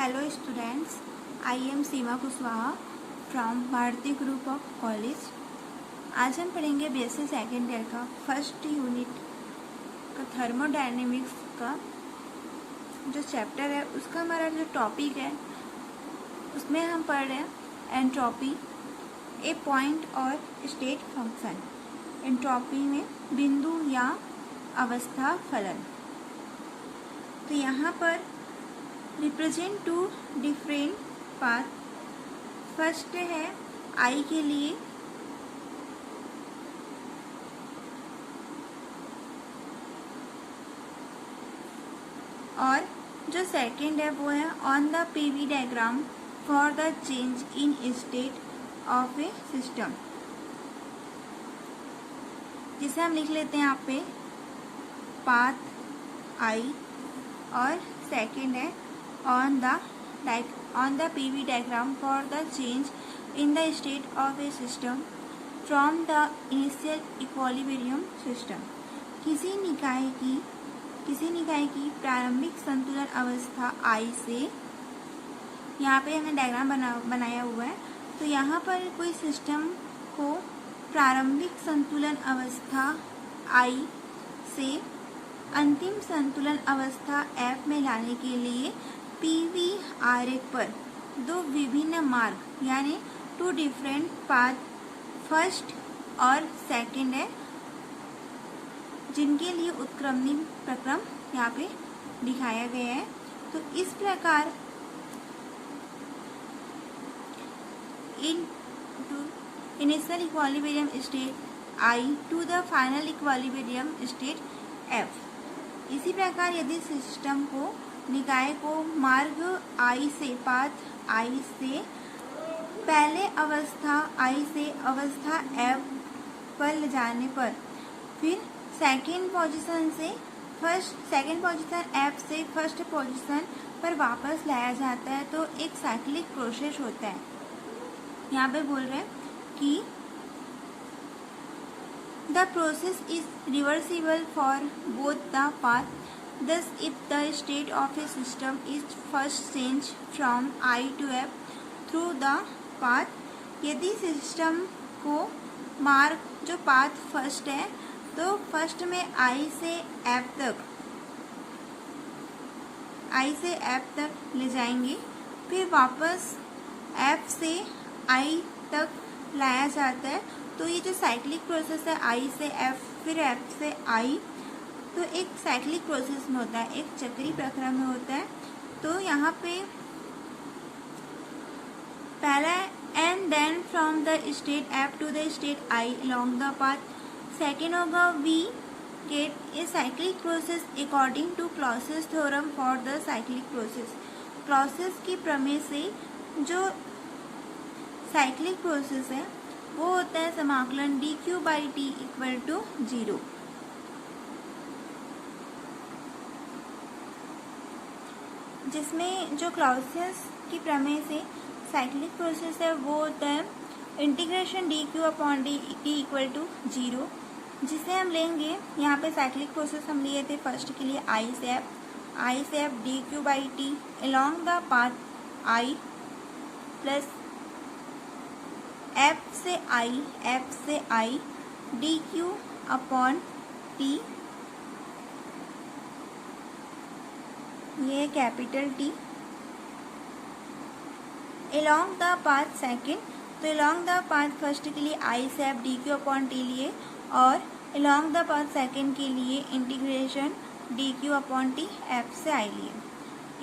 Hello students, I am Seema Kushwaha from Bharti group of college. आज हम पढ़ेंगे बीएससी सेकेंड ईयर का फर्स्ट यूनिट का थर्मोडायनेमिक्स का जो चैप्टर है उसका हमारा जो टॉपिक है उसमें हम पढ़ रहे हैं एंट्रोपी ए पॉइंट और स्टेट फंक्शन। एंट्रोपी में बिंदु या अवस्था फलन। तो यहाँ पर represent two different path. First है आई के लिए और जो सेकंड है वो है on the PV diagram for the change in state of A system, जिसे हम लिख लेते हैं यहाँ पे पाथ आई और सेकंड है on the PV diagram for the change in the state of a system from the initial equilibrium system। किसी निकाय की प्रारंभिक संतुलन अवस्था I से, यहाँ पे हमने डायग्राम बनाया हुआ है। तो यहाँ पर कोई सिस्टम को प्रारंभिक संतुलन अवस्था I से अंतिम संतुलन अवस्था F में लाने के लिए पीवी आरेख पर दो विभिन्न मार्ग यानी टू डिफरेंट पाथ फर्स्ट और सेकंड है, जिनके लिए उत्क्रमणी प्रक्रम यहाँ पे दिखाया गया है। तो इस प्रकार initial equilibrium state I to the final equilibrium state F. इसी प्रकार यदि सिस्टम को निकाय को मार्ग आई से पाथ आई से पहले अवस्था आई से अवस्था एफ पर ले जाने पर फिर सेकंड पोजीशन एफ से फर्स्ट पोजीशन पर वापस लाया जाता है, तो एक साइक्लिक प्रोसेस होता है। यहाँ पे बोल रहे हैं कि the process is reversible for both the path. Thus, if the state of a system is first changed from I to F through the path, यदि सिस्टम को मार्ग जो पाथ फर्स्ट है तो फर्स्ट में I से F तक ले जाएंगे, फिर वापस F से I तक लाया जाता है। तो ये जो साइक्लिक प्रोसेस है I से F फिर F से I, तो एक साइक्लिक प्रोसेस में होता है, एक चक्रीय प्रक्रिया में होता है। तो यहाँ पे पहला and then from the state F to the state I along the path. Second होगा we get a cyclic process according to Clausius theorem for the cyclic process. Clausius की प्रमेय से जो साइक्लिक प्रोसेस है वो होता है समाकलन d Q by T equal to 0। जिसमें जो क्लॉसेस की प्रमेय से साइक्लिक प्रोसेस है वो होता है integration D Q upon d T equal to 0, जिसे हम लेंगे यहाँ पे साइक्लिक प्रोसेस हम लिए थे फर्स्ट के लिए आई से F D Q by T along the path I plus F से I D Q upon T, ये capital T along the path second. तो अलोंग द पाथ फर्स्ट के लिए आई से F D Q upon T लिए और along the path second के लिए integration D Q upon T F से आई लिए।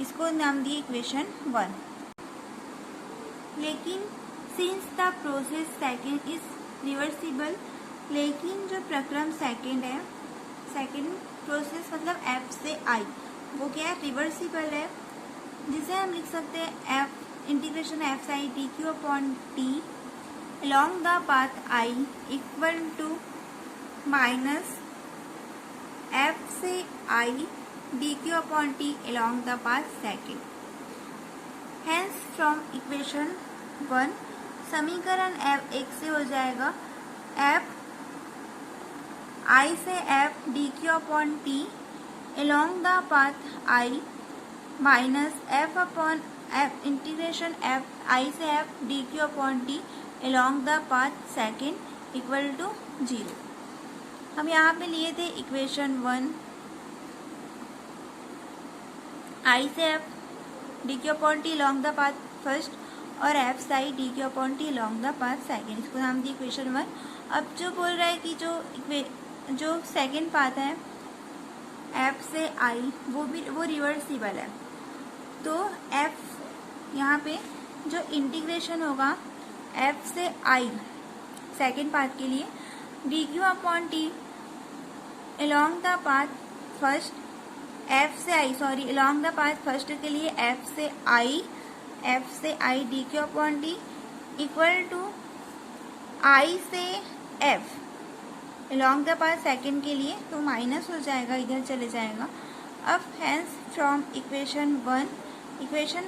इसको नाम दिए इक्वेशन 1। लेकिन since the process second is reversible, लेकिन जो प्रक्रम सेकेंड है, सेकेंड प्रोसेस मतलब एफ से आई वो क्या है, रिवर्सिबल है, जिसे हम लिख सकते हैं एफ इंटीग्रेशन एफ से I D Q upon T along the path I equal to minus F से I D Q upon T along the path second. Hence from equation 1 समीकरण एफ एक से हो जाएगा एफ आई से F D Q upon T along the path I minus f upon F integration F I से F D Q upon T along the path second equal to 0। हम यहाँ पे लिए थे इक्वेशन 1 आई से F D Q upon T along the path first और F से I D Q upon T along the path second, इसको नाम दी इक्वेशन 1। अब जो बोल रहा है कि जो सेकेंड पाथ है एफ से आई वो रिवर्सिबल है, तो एफ यहाँ पे जो इंटीग्रेशन होगा एफ से आई सेकेंड पाथ के लिए D Q upon T along the path first along the path first के लिए एफ से I D Q upon T equal to I से F along the path second के लिए, तो माइनस हो जाएगा, इधर चले जाएगा। अब हेंस फ्रॉम इक्वेशन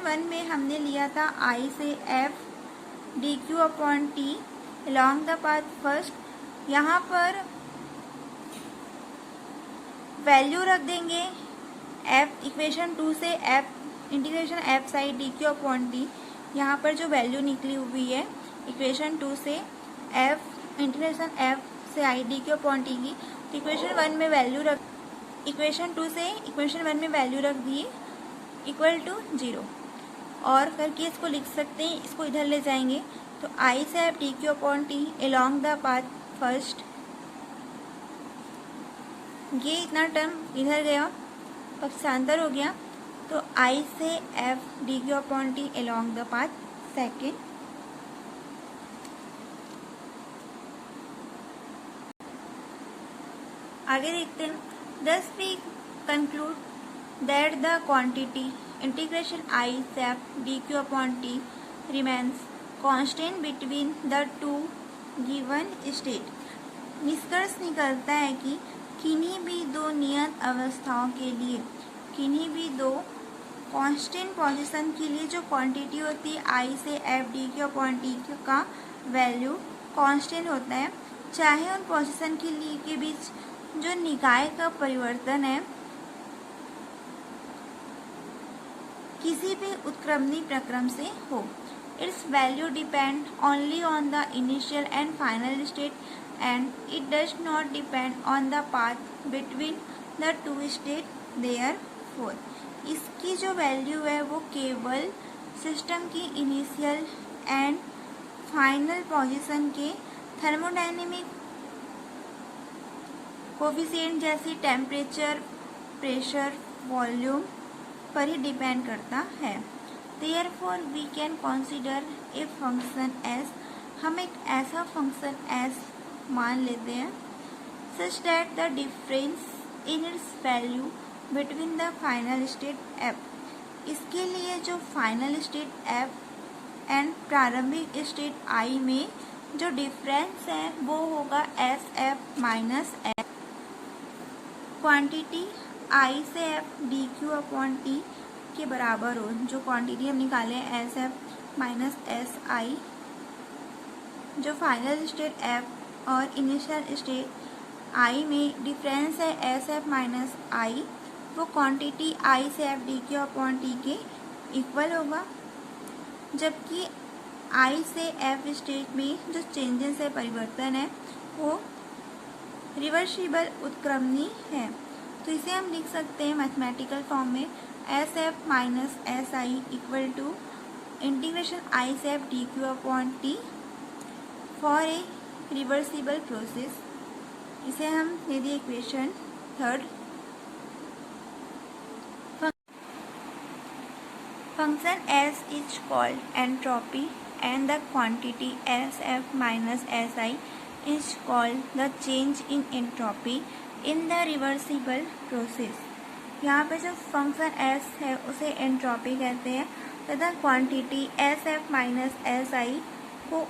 1 में हमने लिया था आई से F D Q upon T along the path first, यहाँ पर वैल्यू रख देंगे एफ इक्वेशन 2 से F integration F side D Q upon T, यहाँ पर जो वैल्यू निकली हुई है इक्वेशन 2 से एफ इंटीग्रेशन एफ से I D Q upon T की, तो इक्वेशन 1 में वैल्यू रख इक्वेशन 2 से इक्वेशन 1 में वैल्यू रख दिए इक्वल टू 0 और करके इसको लिख सकते हैं, इसको इधर ले जाएंगे तो आई से F D Q upon T along the path first, ये इतना टर्म इधर गया पक्षांतर हो गया, तो आई से F D Q upon T along the path second. आगे देखते हैं, thus we conclude that the quantity integration I sap dq upon t remains constant between the two given state। निष्कर्ष निकलता है कि किन्हीं भी दो नियत अवस्थाओं के लिए, किन्हीं भी दो कांस्टेंट पोजीशन के लिए जो क्वांटिटी होती है आई से F D Q upon T का वैल्यू कांस्टेंट होता है, चाहे उन पोजीशन के लिए के बीच जो निकाय का परिवर्तन है किसी भी उत्क्रमणी प्रक्रम से हो। Its value depend only on the initial and final state and it does not depend on the path between the two state. Therefore इसकी जो वैल्यू है वो केवल सिस्टम की इनिशियल एंड फाइनल पोजीशन के थर्मोडायनेमिक कोफिशिएंट जैसी टेम्परेचर, प्रेशर, वॉल्यूम पर ही डिपेंड करता है। Therefore we can consider a function S, हम एक ऐसा फंक्शन एस मान लेते हैं such that the difference in its value between the final state F, इसके लिए जो फाइनल स्टेट एफ एंड प्रारंभिक स्टेट आई में जो डिफरेंस है वो होगा S F minus F. Quantity I से F D Q upon T के बराबर हो, जो क्वांटिटी हम निकाले S F minus S I, जो फाइनल स्टेट एफ और इनिशियल स्टेट आई में डिफरेंस है एस एफ माइनस आई, वो क्वांटिटी आई से F D Q upon T के इक्वल होगा। जबकि आई से एफ स्टेट में जो चेंजेस है, परिवर्तन है, वो रिवर्सिबल उत्क्रमणी है, तो इसे हम लिख सकते हैं मैथमेटिकल फॉर्म में S F minus S I equal to integration I से F D Q upon T for a reversible process. इसे हम दे दिए equation 3। Function S is called entropy and the quantity SF minus SI is called the change in entropy in the reversible process। यहाँ पे जो function S है उसे entropy कहते हैं तथा क्वांटिटी SF माइनस SI को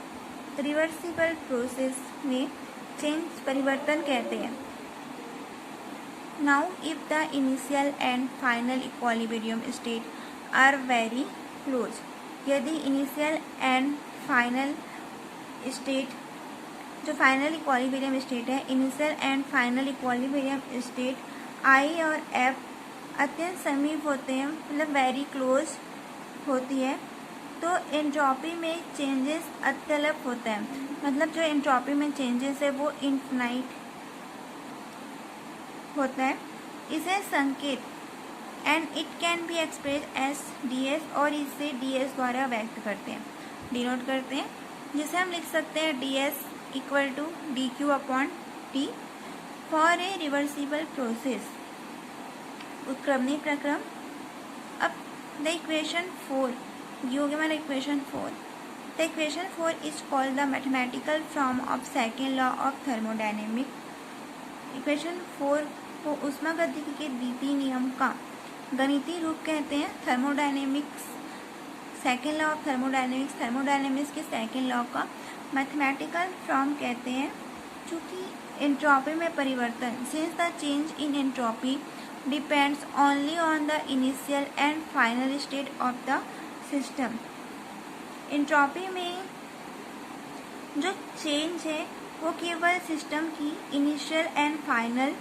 रिवर्सिबल प्रोसेस में चेंज परिवर्तन कहते हैं। Now if the initial and final equilibrium state are very close, यदि इनिशियल एंड फाइनल स्टेट, जो फाइनल इक्विलिब्रियम स्टेट है, initial and final equilibrium state I और F अत्यंत समीप होते हैं, मतलब वेरी क्लोज होती है तो एंट्रोपी में चेंजेस अत्यल्प होता है, मतलब जो एंट्रोपी में चेंजेस है वो इनफाइनाइट होता है। इसे संकेत and it can be express as ds और इसे ds द्वारा व्यक्त करते हैं, डिनोट करते हैं, जिसे हम लिख सकते हैं ds equal to dq upon t for a reversible process, उत्क्रमणी प्रक्रम। अब द इक्वेशन 4, ये हो गया हमारा equation 4। The equation 4 is called the mathematical form of second law of thermodynamic. Equation 4 को ऊष्मागतिकी के द्वितीय नियम का गणितीय रूप कहते हैं। Thermodynamics, second law of thermodynamics, thermodynamics के सेकेंड लॉ का मैथमेटिकल फॉर्म कहते हैं। चूँकि एंट्रोपी में परिवर्तन, since the change in entropy depends only on the initial and final state of the system. Entropy में जो चेंज है वो केवल सिस्टम की initial and final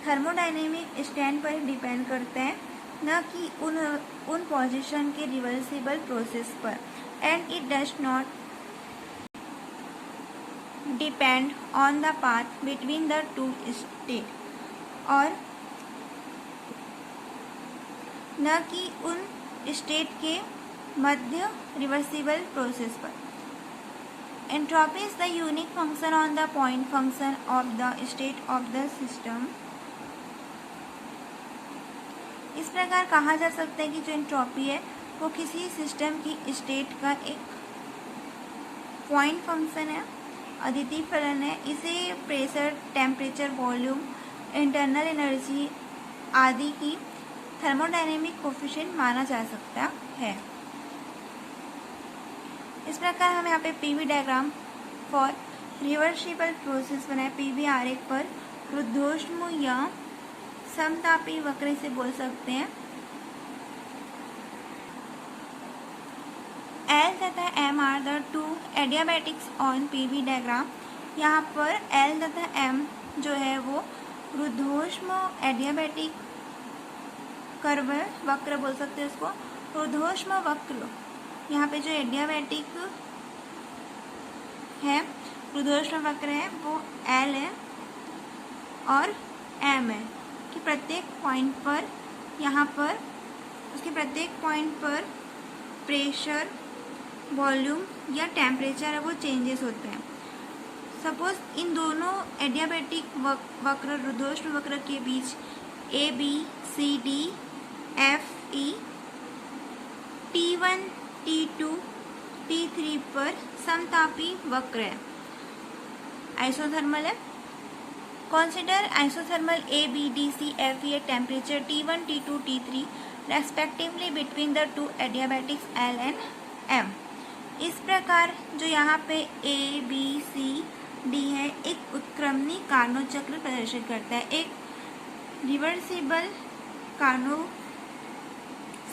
thermodynamic stand पर डिपेंड करता है, न कि उन पोजीशन के रिवर्सिबल प्रोसेस पर। And it does not depend on the path between the two state, और न कि उन स्टेट के मध्य रिवर्सिबल प्रोसेस पर। Entropy is the unique function on the point function of the state of the system. इस प्रकार कहा जा सकता है कि जो एंट्रोपी है वो किसी सिस्टम की स्टेट का एक पॉइंट फंक्शन है, अद्वितीय फलन है। इसे pressure, temperature, volume, internal energy आदि की थर्मोडायनेमिक कोफिशिएंट माना जा सकता है। इस प्रकार हम यहाँ पे PV diagram for reversible process बनाए। पीवी आरेख पर रुद्धोष्म या समतापी वक्र से बोल सकते हैं। L तथा M are the two adiabatics on PV diagram. यहाँ पर L तथा M जो है वो रुद्धोष्म एडियाबैटिक कर्व वक्र बोल सकते हैं उसको, रुद्धोष्म वक्र। यहाँ पे जो एडियाबैटिक है, रुद्धोष्म वक्र है, वो L है और M है कि प्रत्येक पॉइंट पर, यहाँ पर उसके प्रत्येक पॉइंट पर प्रेशर, वॉल्यूम या टेम्परेचर है वो चेंजेस होते हैं। सपोज इन दोनों एडियाबैटिक वक्र, रुद्धोष्म वक्र के बीच ABCD FE T1 T2 T3 पर समतापी वक्र है, आइसोथर्मल है। Consider isothermal A, B, D, C, F at temperature T1, T2, T3 respectively between the two adiabatics L and M। इस प्रकार जो यहाँ पे A, B, C, D है एक उत्क्रमणी कार्नो चक्र प्रदर्शित करता है, एक रिवर्सिबल कार्नो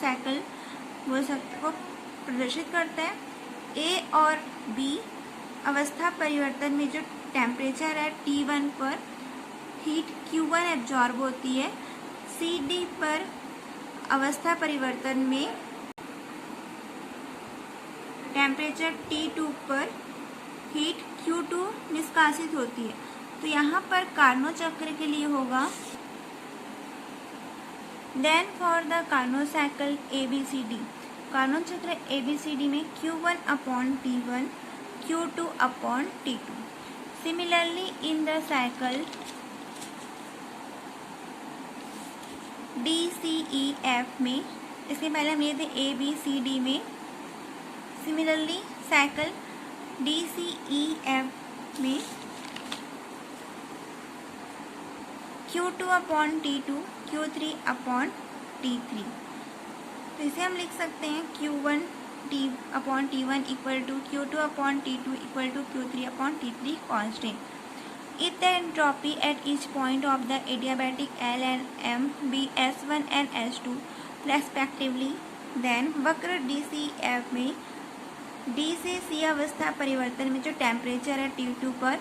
साइकिल वो प्रदर्शित करता है। A और B अवस्था परिवर्तन में जो टेम्परेचर है T1 पर हीट Q1 एब्जॉर्ब होती है, CD पर अवस्था परिवर्तन में टेम्परेचर T2 पर हीट Q2 निष्कासित होती है। तो यहाँ पर कार्नो चक्र के लिए होगा then for the Carnot cycle ABCD, Carnot चक्र ABCD में Q1 upon T1, Q2 upon T2। Similarly in the cycle DCEF में, इसके पहले हम ये थे ABCD में, सिमिलरली साइकिल DCEF में Q2 upon T2, Q3 upon T3। तो इसे हम लिख सकते हैं Q1 T upon T1 equal to Q2 upon T2 equal to Q3 upon T3 constant. If the entropy at each point of the adiabatic L and M be S1 and S2 respectively, then वक्र DCF में D से C अवस्था परिवर्तन में जो temperature है T2 पर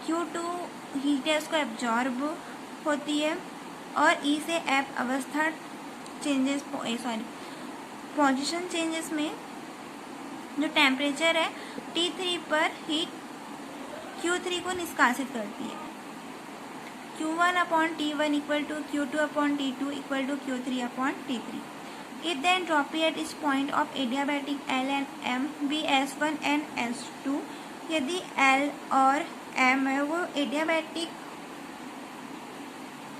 Q2 heat है उसको एब्जॉर्ब होती है और E से F अवस्था चेंजेस पोजीशन चेंजेस में जो टेम्परेचर है T3 पर हीट Q3 को निष्कासित करती है। Q1/T1 equal to Q2/T2 equal to Q3/T3। If the entropy at each point of adiabatic L and M be S1 and S2, यदि L और M है वो एडियाबैटिक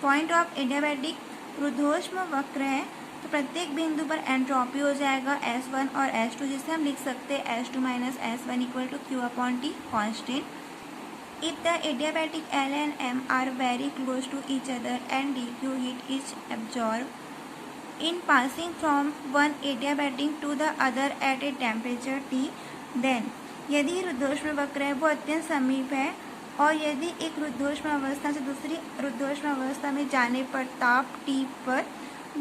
पॉइंट ऑफ एडियाबैटिक रुद्धोष्म वक्र है, तो प्रत्येक बिंदु पर एंट्रोपी हो जाएगा S1 और S2, जिसे हम लिख सकते हैं S2 minus S1 equal to Q/T constant. If the adiabatic L and M are very close to each other and dq heat is absorbed in passing from one adiabatic to the other at a temperature T, then यदि रुद्धोष्म वक्र है वो अत्यंत समीप है और यदि एक रुद्धोष्म अवस्था से दूसरी रुद्धोष्म अवस्था में जाने पर ताप T पर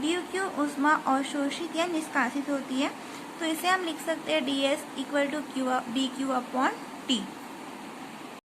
dq ऊष्मा अवशोषित या निष्कासित होती है, तो इसे हम लिख सकते हैं ds इक्वल टू dq/T।